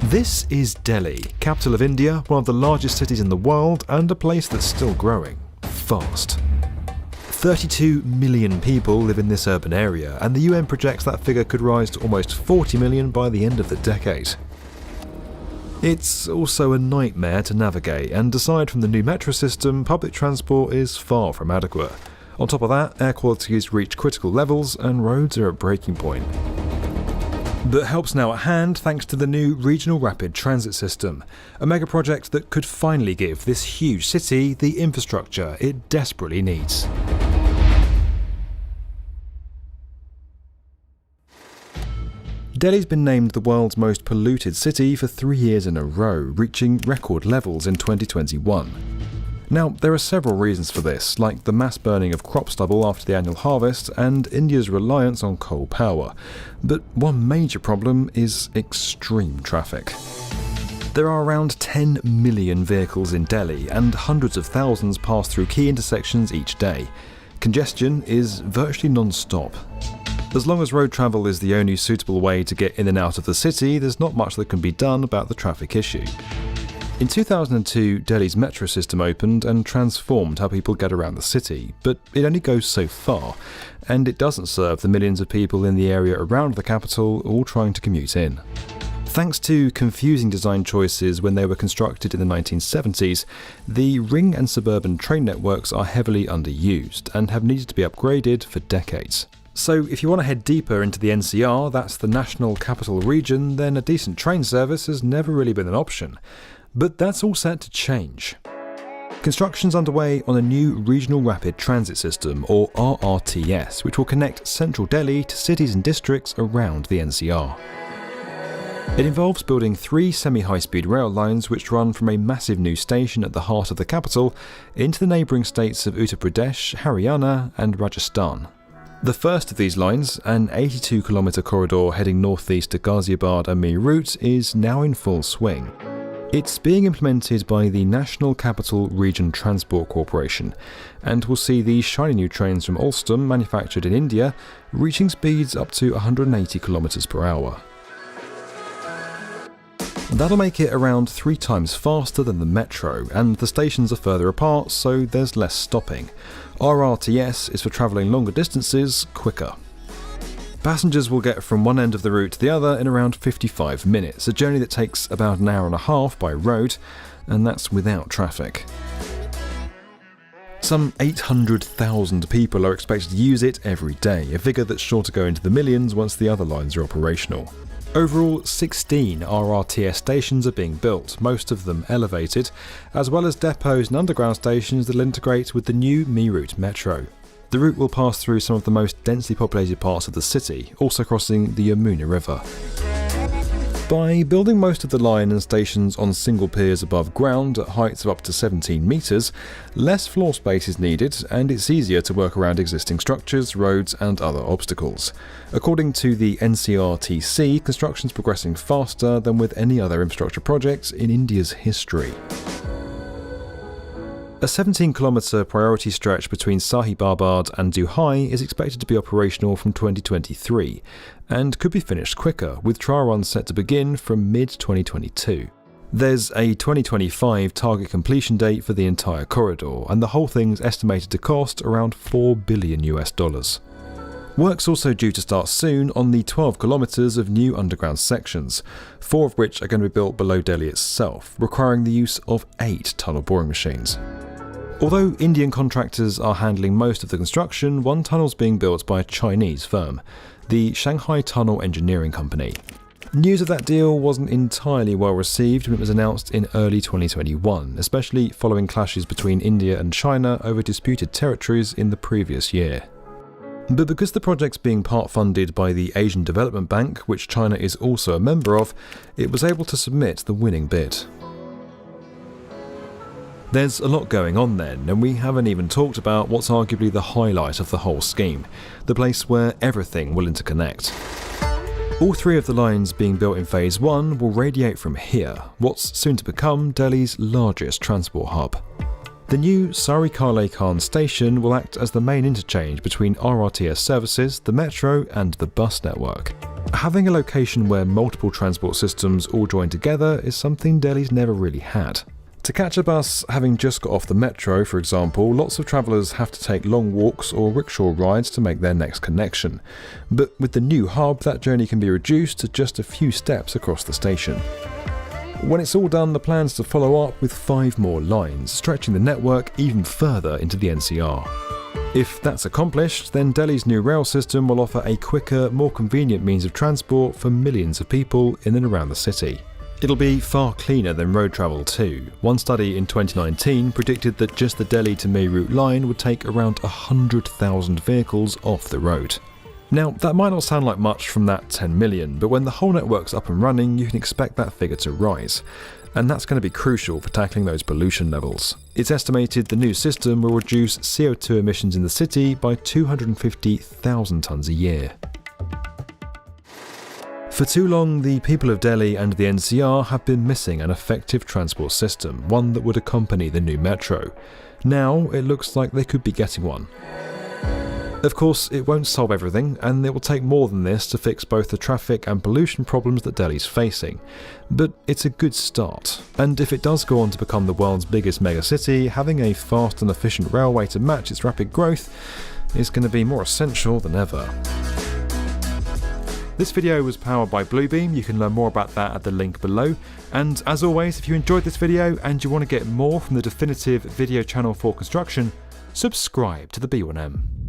This is Delhi, capital of India, one of the largest cities in the world and a place that's still growing fast. 32 million people live in this urban area, and the UN projects that figure could rise to almost 40 million by the end of the decade. It's also a nightmare to navigate, and aside from the new metro system, public transport is far from adequate. On top of that, air quality has reached critical levels and roads are at breaking point. But help's now at hand thanks to the new Regional Rapid Transit System, a mega project that could finally give this huge city the infrastructure it desperately needs. Delhi's been named the world's most polluted city for 3 years in a row, reaching record levels in 2021. Now, there are several reasons for this, like the mass burning of crop stubble after the annual harvest and India's reliance on coal power. But one major problem is extreme traffic. There are around 10 million vehicles in Delhi, and hundreds of thousands pass through key intersections each day. Congestion is virtually non-stop. As long as road travel is the only suitable way to get in and out of the city, there's not much that can be done about the traffic issue. In 2002, Delhi's metro system opened and transformed how people get around the city, but it only goes so far, and it doesn't serve the millions of people in the area around the capital all trying to commute in. Thanks to confusing design choices when they were constructed in the 1970s, the ring and suburban train networks are heavily underused and have needed to be upgraded for decades. So if you want to head deeper into the NCR, that's the National Capital Region, then a decent train service has never really been an option. But that's all set to change. Construction's underway on a new Regional Rapid Transit System, or RRTS, which will connect central Delhi to cities and districts around the NCR. It involves building 3 semi-high-speed rail lines which run from a massive new station at the heart of the capital into the neighbouring states of Uttar Pradesh, Haryana and Rajasthan. The first of these lines, an 82-kilometre corridor heading northeast to Ghaziabad and Mir route, is now in full swing. It's being implemented by the National Capital Region Transport Corporation and will see these shiny new trains from Alstom, manufactured in India, reaching speeds up to 180 km per hour. That'll make it around 3 times faster than the metro, and the stations are further apart, so there's less stopping. RRTS is for travelling longer distances quicker. Passengers will get from one end of the route to the other in around 55 minutes, a journey that takes about an hour and a half by road, and that's without traffic. Some 800,000 people are expected to use it every day, a figure that's sure to go into the millions once the other lines are operational. Overall, 16 RRTS stations are being built, most of them elevated, as well as depots and underground stations that will integrate with the new Mir route metro. The route will pass through some of the most densely populated parts of the city, also crossing the Yamuna River. By building most of the line and stations on single piers above ground at heights of up to 17 metres, less floor space is needed and it's easier to work around existing structures, roads and other obstacles. According to the NCRTC, construction is progressing faster than with any other infrastructure projects in India's history. A 17-kilometre priority stretch between Sahibabad and Duhai is expected to be operational from 2023 and could be finished quicker, with trial runs set to begin from mid-2022. There's a 2025 target completion date for the entire corridor, and the whole thing's estimated to cost around $4 billion. Work's also due to start soon on the 12 kilometres of new underground sections, 4 of which are going to be built below Delhi itself, requiring the use of 8 tunnel boring machines. Although Indian contractors are handling most of the construction, one tunnel's being built by a Chinese firm, the Shanghai Tunnel Engineering Company. News of that deal wasn't entirely well received when it was announced in early 2021, especially following clashes between India and China over disputed territories in the previous year. But because the project's being part funded by the Asian Development Bank, which China is also a member of, it was able to submit the winning bid. There's a lot going on then, and we haven't even talked about what's arguably the highlight of the whole scheme, the place where everything will interconnect. All 3 of the lines being built in Phase 1 will radiate from here, what's soon to become Delhi's largest transport hub. The new Sarikale Khan station will act as the main interchange between RRTS services, the metro and the bus network. Having a location where multiple transport systems all join together is something Delhi's never really had. To catch a bus, having just got off the metro, for example, lots of travellers have to take long walks or rickshaw rides to make their next connection. But with the new hub, that journey can be reduced to just a few steps across the station. When it's all done, the plan's to follow up with 5 more lines, stretching the network even further into the NCR. If that's accomplished, then Delhi's new rail system will offer a quicker, more convenient means of transport for millions of people in and around the city. It'll be far cleaner than road travel too. One study in 2019 predicted that just the Delhi to Meerut line would take around 100,000 vehicles off the road. Now, that might not sound like much from that 10 million, but when the whole network's up and running, you can expect that figure to rise. And that's going to be crucial for tackling those pollution levels. It's estimated the new system will reduce CO2 emissions in the city by 250,000 tonnes a year. For too long, the people of Delhi and the NCR have been missing an effective transport system, one that would accompany the new metro. Now, it looks like they could be getting one. Of course, it won't solve everything, and it will take more than this to fix both the traffic and pollution problems that Delhi's facing. But it's a good start, and if it does go on to become the world's biggest megacity, having a fast and efficient railway to match its rapid growth is going to be more essential than ever. This video was powered by Bluebeam. You can learn more about that at the link below. And as always, if you enjoyed this video and you want to get more from the definitive video channel for construction, subscribe to the B1M.